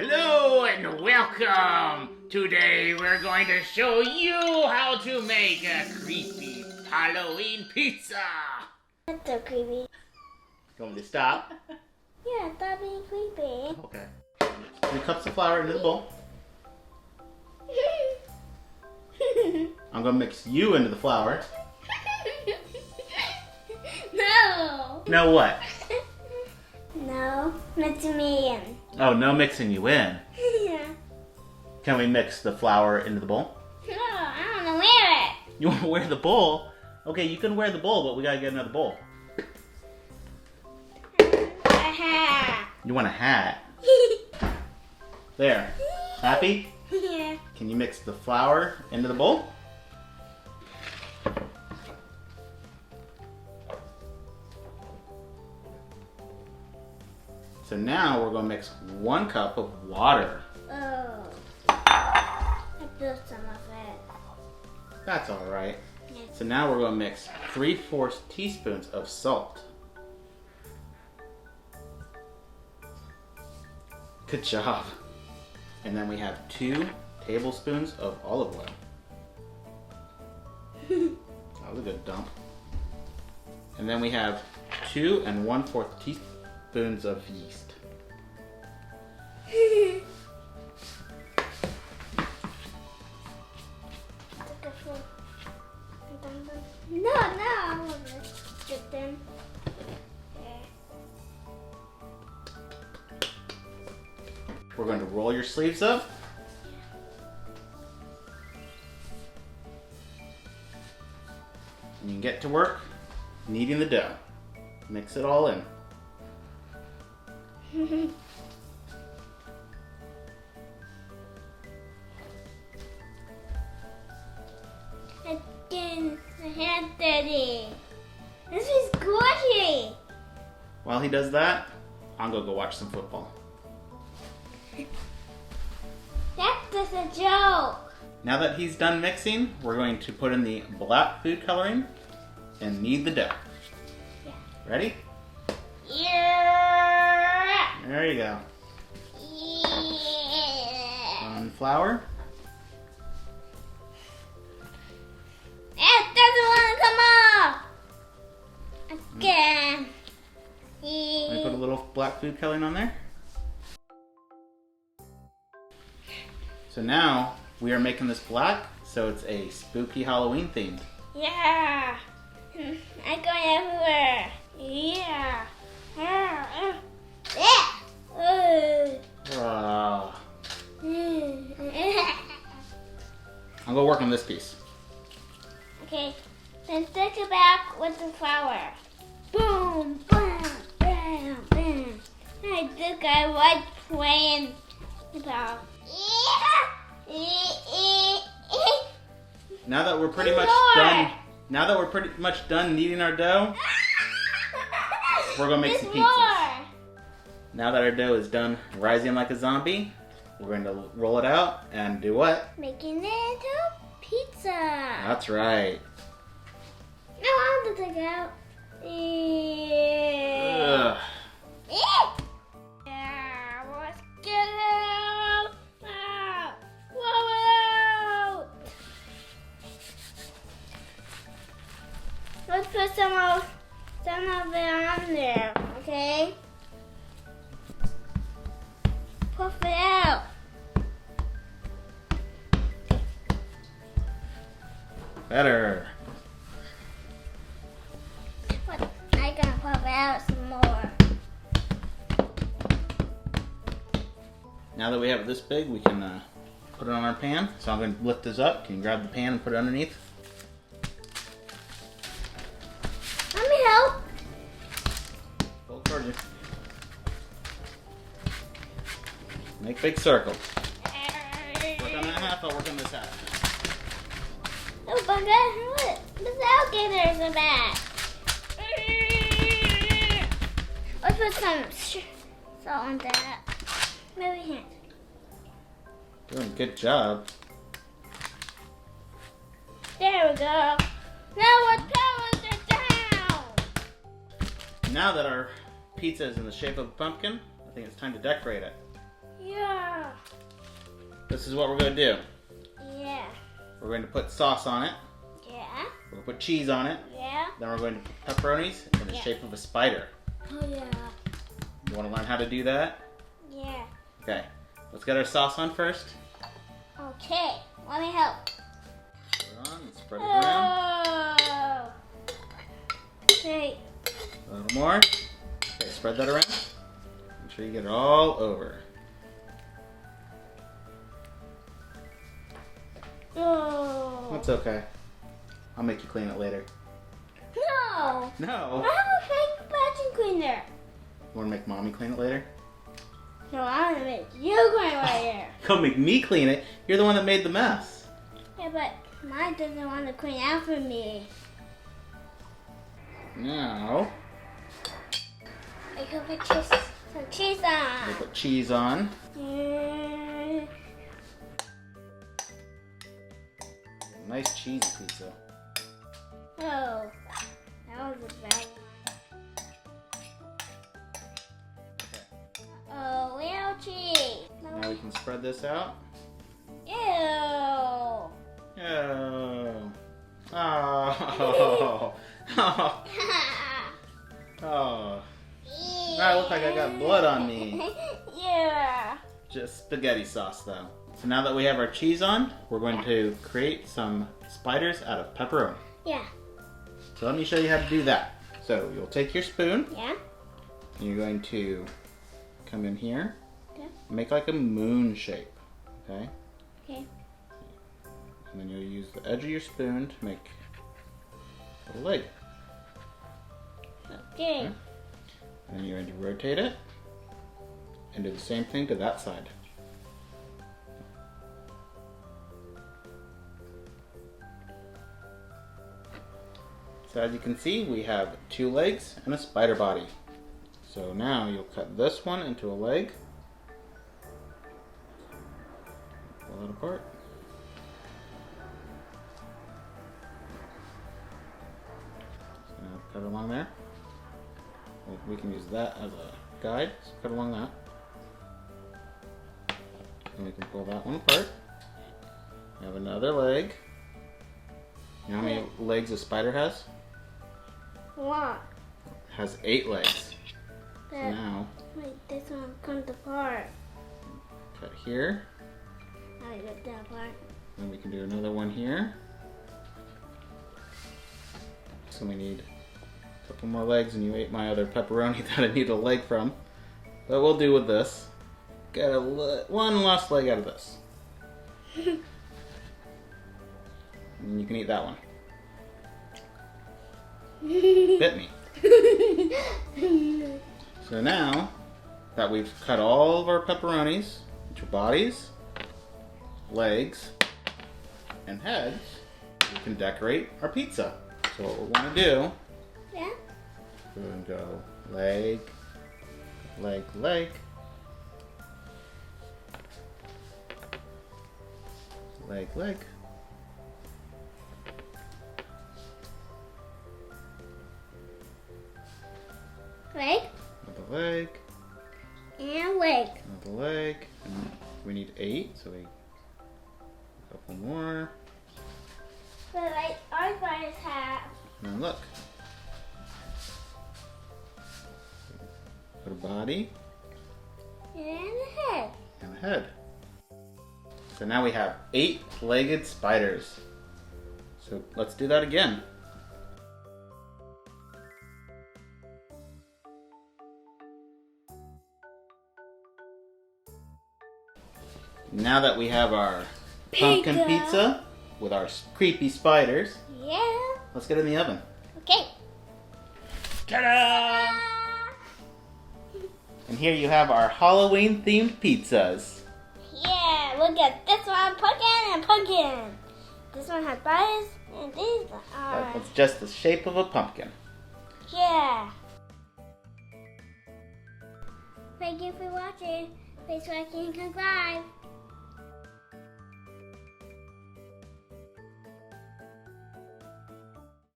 Hello and welcome! Today we're going to show you how to make a creepy Halloween pizza! That's so creepy. You want me to stop? Yeah, stop being creepy. Okay. 3 cups of flour into the bowl. I'm going to mix you into the flour. No! No what? No, mix me in. Oh, no mixing you in. Yeah. Can we mix the flour into the bowl? No, I don't know wear it. You want to wear the bowl? Okay, you can wear the bowl, but we got to get another bowl. A hat. You want a hat? There. Happy? Yeah. Can you mix the flour into the bowl? So now we're going to mix 1 cup of water. Oh. I feel some of it. That's all right. Yes. So now we're going to mix 3/4 teaspoons of salt. Good job. And then we have 2 tablespoons of olive oil. That was a good dump. And then we have 2 1/4 teaspoons of yeast. No, I want to get them. We're going to roll your sleeves up. And you can get to work kneading the dough. Mix it all in. Again, my hand dirty. This is squishy. While he does that, I'm going to go watch some football. That's just a joke. Now that he's done mixing, we're going to put in the black food coloring and knead the dough. Yeah. Ready? Yeah. There you go. Yeah. On flour. It doesn't want to come off. Again. Let me put a little black food coloring on there. So now we are making this black, so it's a spooky Halloween themed. Yeah. I'm going everywhere. Yeah. Yeah. I'll go work on this piece. Okay, then stick it back with the flour. Boom, bam, bam, bam. I think I was playing about. Now that we're pretty More. much done kneading our dough, we're gonna make some There's pizzas. more. Now that our dough is done rising like a zombie, we're going to roll it out and do what? Making it into pizza. That's right. No, I want to take it out. Ugh. Yeah, let's get it out. Whoa. Let's put some of it on there, okay? Puff it out. Better. But I can puff it out some more. Now that we have it this big, we can put it on our pan. So I'm going to lift this up. Can you grab the pan and put it underneath? Let me help. Pull it towards you. Make big circles. Work on that half, I'll work on this half. Oh, but what? The alligators are back. Let's put some salt on that. Maybe hand. Doing a good job. There we go. Now let's power it down. Now that our pizza is in the shape of a pumpkin, I think it's time to decorate it. Yeah. This is what we're going to do. Yeah. We're going to put sauce on it. Yeah. We're going to put cheese on it. Yeah. Then we're going to put pepperonis in the Yeah. shape of a spider. Oh yeah. You want to learn how to do that? Yeah. Okay. Let's get our sauce on first. Okay. Let me help. Put it on and spread it around. Oh. Okay. A little more. Okay, spread that around. Make sure you get it all over. Oh. That's okay. I'll make you clean it later. No. No. I have a fake vacuum cleaner. You want to make mommy clean it later? No, I want to make you clean right here. Come make me clean it. You're the one that made the mess. Yeah, but mine doesn't want to clean after me. Now, I can put some cheese we'll on. put cheese on. Nice cheesy pizza. Oh, that was a bad one. Okay. Oh, little cheese. Now we can spread this out. Ew. Oh. Oh. Oh. Oh. Now I look like I got blood on me. Yeah. Just spaghetti sauce though. So now that we have our cheese on, we're going to create some spiders out of pepperoni. Yeah. So let me show you how to do that. So you'll take your spoon, Yeah. and you're going to come in here, Okay. make like a moon shape, okay? Okay. And then you'll use the edge of your spoon to make a leg. Okay. And then you're going to rotate it and do the same thing to that side. So as you can see, we have 2 legs and a spider body. So now you'll cut this one into a leg. Pull it apart. So now cut along there. Well, we can use that as a guide. So cut along that. And we can pull that one apart. We have another leg. You know how many legs a spider has? What? It has 8 legs. So But now, wait, this one comes apart. cut here. I got that apart. Then we can do another one here. So we need a couple more legs, and you ate my other pepperoni that I need a leg from. But we'll do with this. Get one last leg out of this. And you can eat that one. Bit me. So now that we've cut all of our pepperonis into bodies, legs, and heads, we can decorate our pizza. So what we want to do, Yeah. we're going to go leg, leg, leg, leg, leg, Leg another leg, and leg. another leg, and we need 8, so we a couple more. But like our spiders have. And look, put a body And a head. and a head. So now we have 8-legged spiders. So let's do that again. Now that we have our pumpkin pizza with our creepy spiders, Yeah. let's get in the oven. Okay. Ta-da! And here you have our Halloween themed pizzas. Yeah, look at this one, pumpkin and pumpkin. This one has spiders, and these are. It's just the shape of a pumpkin. Yeah. Thank you for watching. Please like and subscribe.